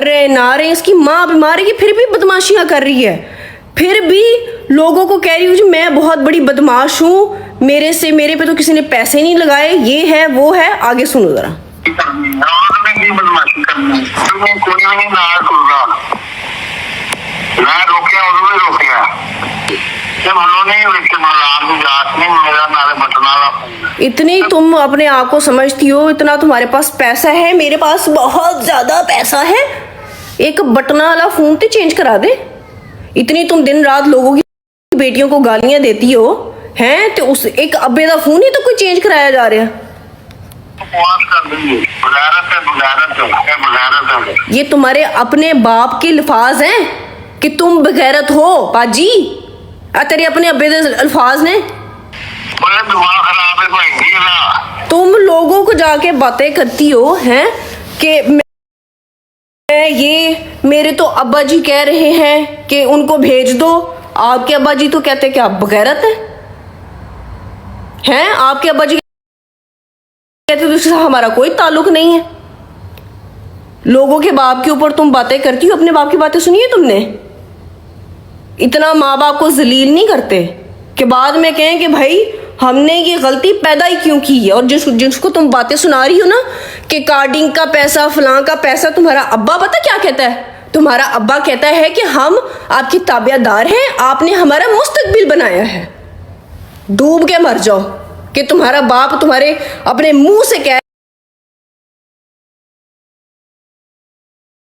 रहे ना रहे, इसकी माँ बीमार है, फिर भी बदमाशियां कर रही है, फिर भी लोगों को कह रही हूँ मैं बहुत बड़ी बदमाश हूँ, मेरे पे तो किसी ने पैसे नहीं लगाए, ये है वो है। आगे सुनो जरा। इतनी तुम अपने आप को समझती हो, इतना तुम्हारे पास पैसा है, मेरे पास बहुत ज्यादा पैसा है, एक बटना वाला फोन तो चेंज करा दे। इतनी तुम दिन रात लोगों की बेटियों को गालियां देती हो हैं, तो उस एक अब्बे का फोन ही तो कोई चेंज कराया जा रहा है। ये तुम्हारे अपने बाप के अल्फाज हैं कि तुम बगैरत हो पाजी, तेरे अपने अब्बे के अल्फाज ने। तुम लोगों को जाके बातें करती हो हैं कि मैं ये मेरे तो अब्बा जी कह रहे हैं कि उनको भेज दो, आपके अब्बा जी तो कहते कि आप बगैरत हैं, आपके अब्बा जी कहते तो उससे हमारा कोई ताल्लुक नहीं है। लोगों के बाप के ऊपर तुम बातें करती हो, अपने बाप की बातें सुनी है तुमने? इतना माँ बाप को जलील नहीं करते कि बाद में कहें कि भाई हमने ये गलती पैदा ही क्यों की है। और जिसको तुम बातें सुना रही हो ना कि कार्डिंग का पैसा, फलां का पैसा, तुम्हारा अब्बा पता क्या कहता है? तुम्हारा अब्बा कहता है कि हम आपकी ताबियादार हैं, आपने हमारा मुस्तकबिल बनाया है। डूब के मर जाओ कि तुम्हारा बाप तुम्हारे अपने मुंह से कह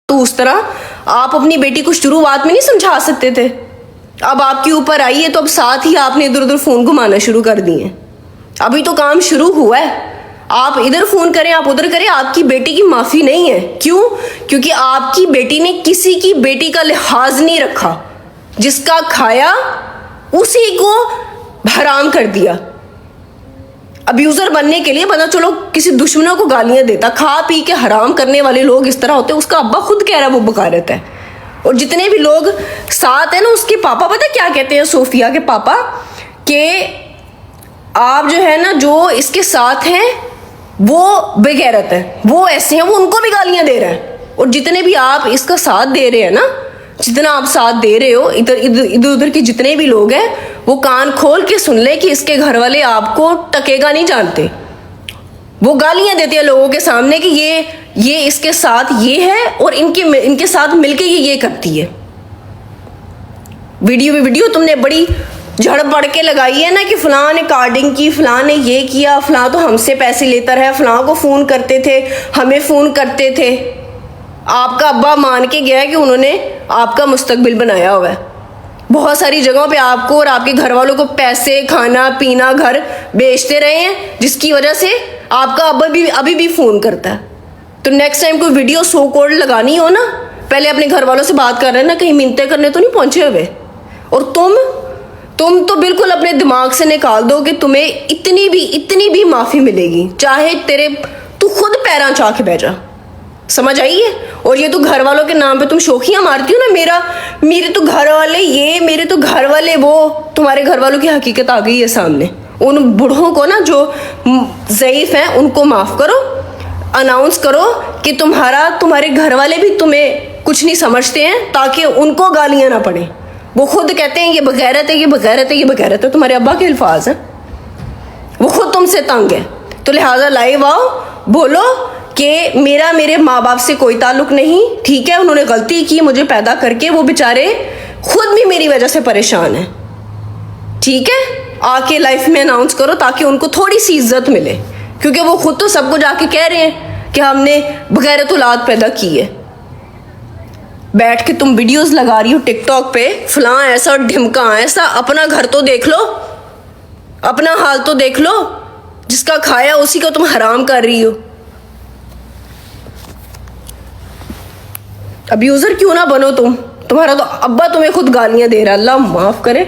तो उस तरह आप अपनी बेटी को शुरुआत में नहीं समझा सकते थे। अब आपके ऊपर आई है तो अब साथ ही आपने इधर उधर फोन घुमाना शुरू कर दिए। अभी तो काम शुरू हुआ है, आप इधर फोन करें आप उधर करें, आपकी बेटी की माफी नहीं है। क्यों? क्योंकि आपकी बेटी ने किसी की बेटी का लिहाज नहीं रखा, जिसका खाया उसी को हराम कर दिया। अब्यूजर बनने के लिए पता चलो किसी दुश्मनों को गालियां देता, खा पी के हराम करने वाले लोग इस तरह होते हैं। उसका अब्बा खुद कह रहा है वो बगारत है। और जितने भी लोग साथ हैं ना, उसके पापा पता क्या कहते हैं, सोफिया के पापा, कि आप जो है ना जो इसके साथ हैं वो बेगैरत है, वो ऐसे हैं, वो उनको भी गालियां दे रहा है। और जितने भी आप इसका साथ दे रहे हैं ना, जितना आप साथ दे रहे हो, इधर उधर के जितने भी लोग हैं वो कान खोल के सुन ले कि इसके घर वाले आपको टकेगा नहीं जानते। वो गालियां देते हैं लोगों के सामने कि ये इसके साथ ये है और इनके साथ मिलके ये करती है। वीडियो तुमने बड़ी झड़ पड़ के लगाई है ना कि फलां ने कार्डिंग की, फलां ने ये किया, फलां तो हमसे पैसे लेता रहा, फलां को फोन करते थे, हमें फोन करते थे। आपका अब्बा मान के गया है कि उन्होंने आपका मुस्तकबिल बनाया हुआ है। बहुत सारी जगहों पे आपको और आपके घर वालों को पैसे, खाना पीना, घर बेचते रहे हैं, जिसकी वजह से आपका अब्बा भी अभी भी फोन करता है। तो नेक्स्ट टाइम कोई वीडियो सो कोड लगानी हो ना, पहले अपने घर वालों से बात कर रहे हैं ना, कहीं मिन्नतें करने तो नहीं पहुंचे हुए। और तुम तो बिल्कुल अपने दिमाग से निकाल दो कि तुम्हें इतनी भी माफी मिलेगी, चाहे तू खुद पैरां चाह के बैठ जा। समझ आई है? और ये तो घर वालों के नाम पे तुम शोखियां मारती हो ना, मेरे तो घर वाले ये, मेरे तो घर वाले वो। तुम्हारे घर वालों की हकीकत आ गई है सामने। उन बूढ़ों को ना जो ज़ईफ हैं उनको माफ करो, अनाउंस करो कि तुम्हारे घर वाले भी तुम्हें कुछ नहीं समझते हैं, ताकि उनको गालियां ना पड़े। वो खुद कहते हैं ये बगैरत है, ये बगैरत है, ये बगैरत है। तुम्हारे अब्बा के अल्फाज हैं, वो खुद तुमसे तंग है। तो लिहाजा लाइव आओ, बोलो कि मेरे माँ बाप से कोई ताल्लुक नहीं, ठीक है, उन्होंने गलती की मुझे पैदा करके, वो बेचारे खुद भी मेरी वजह से परेशान है, ठीक है। आके लाइफ में अनाउंस करो ताकि उनको थोड़ी सी इज्जत मिले, क्योंकि वो खुद तो सबको जाके कह रहे हैं कि हमने बगैरत औलाद पैदा की है। बैठ के तुम वीडियोस लगा रही हो टिकटॉक पे, फलां ऐसा ढिमका ऐसा। अपना घर तो देख लो, अपना हाल तो देख लो, जिसका खाया उसी को तुम हराम कर रही हो। अब्यूजर क्यों ना बनो तुम्हारा तो अब्बा तुम्हें खुद गालियां दे रहा है, अल्लाह माफ करे।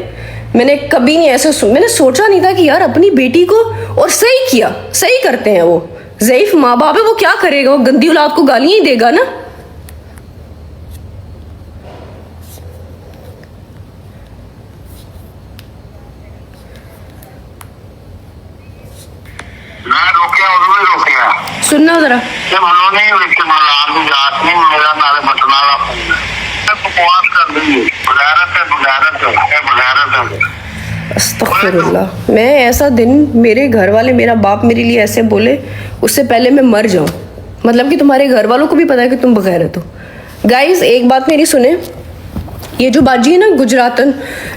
मैंने कभी नहीं ऐसा मैंने सोचा नहीं था कि यार अपनी बेटी को, और सही किया, सही करते हैं वो। ज़ईफ माँ बाप है, वो क्या करेगा, वो गंदी औलाद को गालियां ही देगा ना। सुनना जरा। जब उन्होंने अस्तगफिरुल्लाह। मैं ऐसा दिन, मेरे घर वाले, मेरा बाप मेरे लिए ऐसे बोले, उससे पहले मैं मर जाऊं। मतलब कि तुम्हारे घर वालों को भी पता है कि तुम बगैरत हो। गाइस एक बात मेरी सुने, ये जो बाजी है ना गुजरातन,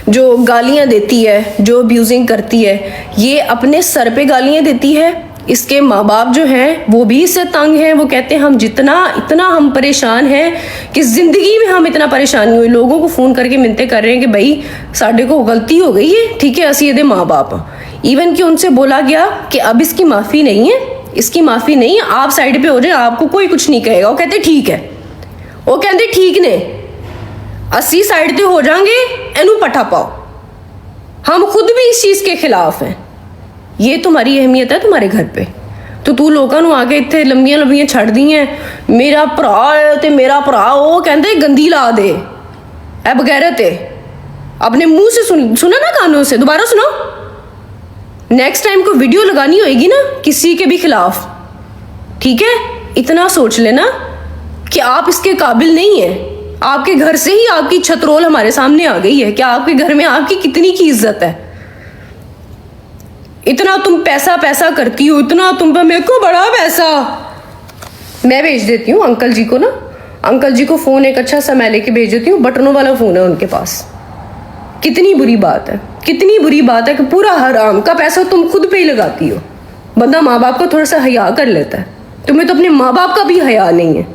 जो गालियां देती है, जो अब्यूजिंग करती है, ये अपने सर पे गालियां देती है। इसके माँ बाप जो हैं वो भी इससे तंग हैं। वो कहते हैं हम इतना हम परेशान हैं कि ज़िंदगी में हम इतना परेशान नहीं हुए। लोगों को फ़ोन करके मिन्नतें कर रहे हैं कि भाई साढ़े को गलती हो गई है, ठीक है, असी ये माँ बाप। इवन कि उनसे बोला गया कि अब इसकी माफ़ी नहीं है, इसकी माफ़ी नहीं है, आप साइड पे हो जाए, आपको कोई कुछ नहीं कहेगा। वो कहते ठीक है, वो कहते ठीक ने, असी साइड पे हो जाएंगे, एनू पठा पाओ। हम खुद भी इस चीज़ के खिलाफ हैं। ये तुम्हारी अहमियत है तुम्हारे घर पे, तो तू लोगों ਨੂੰ आके इतने लंबियां लंबियां छड़ दी हैं। मेरा भरा है ते मेरा भरा, वो कहते गंदी ला दे, ए बगैरत है। अपने मुंह से सुना ना, कानों से दोबारा सुनो। नेक्स्ट टाइम को वीडियो लगानी होगी ना किसी के भी खिलाफ, ठीक है, इतना सोच लेना कि आप इसके काबिल नहीं है। आपके घर से ही आपकी छतरोल हमारे सामने आ गई है। क्या आपके घर में आपकी कितनी की इज्जत है? इतना तुम पैसा पैसा करती हो, इतना तुम पे, मेरे को बड़ा पैसा। मैं भेज देती हूँ अंकल जी को ना, अंकल जी को फोन एक अच्छा सा मैं लेके भेज देती हूँ, बटनों वाला फोन है उनके पास। कितनी बुरी बात है, कितनी बुरी बात है कि पूरा हराम का पैसा तुम खुद पे ही लगाती हो। बंदा माँ बाप का थोड़ा सा हया कर लेता है, तुम्हें तो अपने माँ बाप का भी हया नहीं है।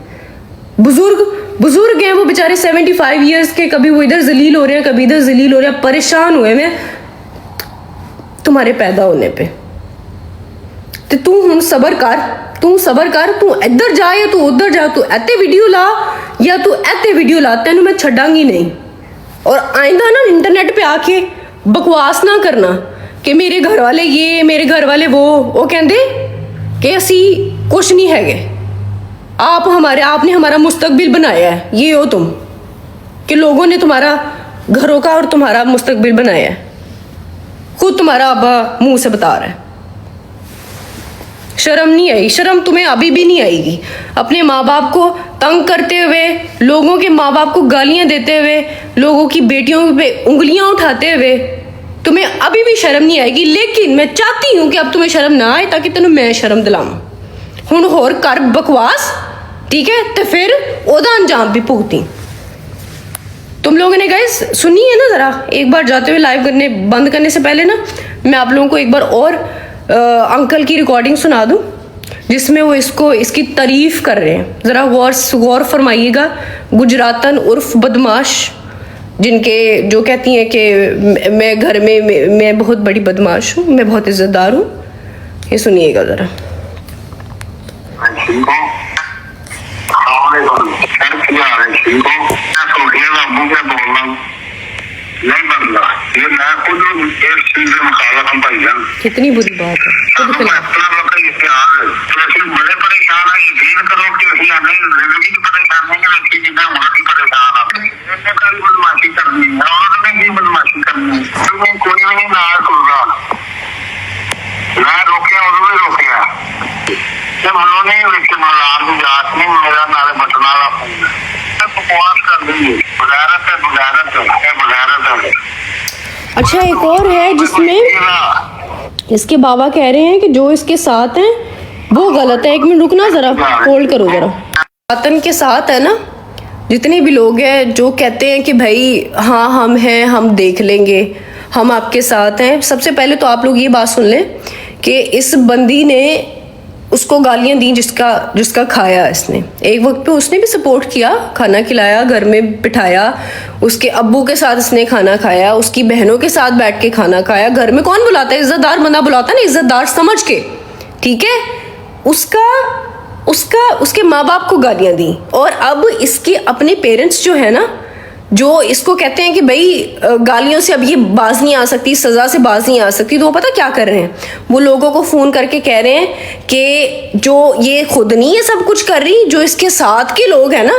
बुजुर्ग हैं वो बेचारे 75 ईयर्स के, कभी वो इधर जलील हो रहे हैं, कभी इधर जलील हो रहे हैं, परेशान हुए मैं तुम्हारे पैदा होने पे। तो तू हुन सबर कर, तू इधर जा या तू उधर जा, तू ऐते वीडियो ला या तू ऐते वीडियो ला, तेन मैं छड़ांगी नहीं। और आइंदा ना इंटरनेट पे आके बकवास ना करना कि मेरे घर वाले ये, मेरे घर वाले वो कहते कि असी कुछ नहीं है, आपने हमारा मुस्तकबिल बनाया है, ये हो तुम कि लोगों ने तुम्हारा घरों का और तुम्हारा मुस्तकबिल बनाया है। खुद तुम्हारा अब्बा मुंह से बता रहा है। शर्म नहीं आई? शर्म तुम्हें अभी भी नहीं आएगी? अपने माँ बाप को तंग करते हुए, लोगों के माँ बाप को गालियां देते हुए, लोगों की बेटियों पे उंगलियां उठाते हुए तुम्हें अभी भी शर्म नहीं आएगी। लेकिन मैं चाहती हूं कि अब तुम्हें शर्म ना आए, ताकि तेन मैं शर्म दिलावां। हुण होर कर बकवास, ठीक है, तो फिर ओदा अंजाम भी भुगती। तुम लोगों ने गाइस सुनी है ना, जरा एक बार जाते हुए लाइव करने बंद करने से पहले ना मैं आप लोगों को एक बार और अंकल की रिकॉर्डिंग सुना दूं, जिसमें वो इसकी तारीफ कर रहे हैं। जरा गौर फरमाइएगा। गुजरातन उर्फ बदमाश, जिनके जो कहती हैं कि मैं घर में मैं बहुत बड़ी बदमाश हूँ, मैं बहुत इज्जतदार हूँ, ये सुनिएगा जरा। कितनी बुरी बात है, खुद खिलाफ। बड़े परेशान है, यकीन करो कि जिंदगी परेशान है, बदमाशी करनी है, और भी बदमाशी करनी है, कोई भी नहीं ना सुनता, ना रोके और भी रोके। जब उन्होंने जात नहीं, मेरा नारे बटना बकवास कर दी, बगैरत है, बगैरत है, बगैरत है। अच्छा एक और है जिसमें इसके बाबा कह रहे हैं कि जो इसके साथ हैं वो गलत है। एक मिनट रुकना, जरा होल्ड करो जरा। वतन के साथ है ना, जितने भी लोग हैं जो कहते हैं कि भाई हाँ हम हैं, हम देख लेंगे, हम आपके साथ हैं। सबसे पहले तो आप लोग ये बात सुन लें कि इस बंदी ने उसको गालियां दी जिसका खाया इसने। एक वक्त पे उसने भी सपोर्ट किया, खाना खिलाया, घर में बिठाया, उसके अब्बू के साथ इसने खाना खाया, उसकी बहनों के साथ बैठ के खाना खाया। घर में कौन बुलाता है? इज्जतदार बंदा बुलाता है ना, इज्जतदार समझ के, ठीक है। उसके माँ बाप को गालियां दी, और अब इसके अपने पेरेंट्स जो है ना, जो इसको कहते हैं कि भाई गालियों से अब ये बाज नहीं आ सकती, सज़ा से बाज नहीं आ सकती, तो वो पता क्या कर रहे हैं? वो लोगों को फ़ोन करके कह रहे हैं कि जो ये खुद नहीं है सब कुछ कर रही, जो इसके साथ के लोग हैं ना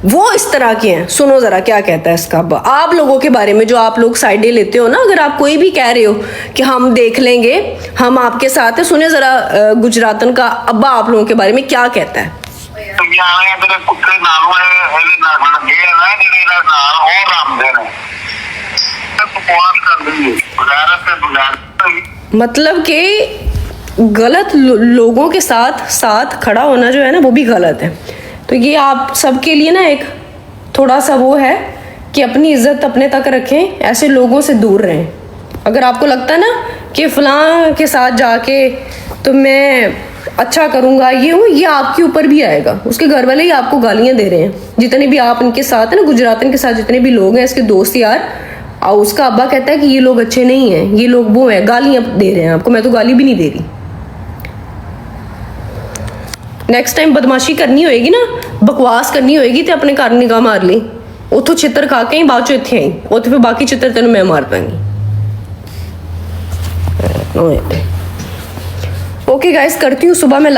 वो इस तरह के हैं। सुनो ज़रा क्या कहता है इसका अब्बा आप लोगों के बारे में, जो आप लोग साइडें लेते हो ना, अगर आप कोई भी कह रहे हो कि हम देख लेंगे, हम आपके साथ हैं, सुने ज़रा गुजरातन का अब्बा आप लोगों के बारे में क्या कहता है। बकवास कर देंगे बगैर से बगैर। मतलब कि गलत लोगों के साथ साथ खड़ा होना जो है ना वो भी गलत है। तो ये आप सबके लिए ना एक थोड़ा सा वो है कि अपनी इज्जत अपने तक रखें, ऐसे लोगों से दूर रहें। अगर आपको लगता है ना कि फलां के साथ जाके तो मैं अच्छा करूँगा, ये हूँ, ये आपके ऊपर भी आएगा। उसके घर वाले ही आपको गालियाँ दे रहे हैं, जितने भी आप इनके साथ है ना, गुजरातन के साथ जितने भी लोग हैं, इसके दोस्त यार, और उसका अब्बा कहता है कि ये लोग अच्छे नहीं हैं, ये लोग वो हैं, गालियाँ दे रहे हैं आपको। मैं तो गाली भी नहीं दे रही। नेक्स्ट टाइम बदमाशी करनी होएगी ना, बकवास करनी होएगी तो अपने घर निगाह मार ली, उतो चित्र खा के ही बाद चो इत्थे आई, उतो फिर बाकी चित्र तेन मैं मार पांगी। ओके गाइस, करती हूँ सुबह में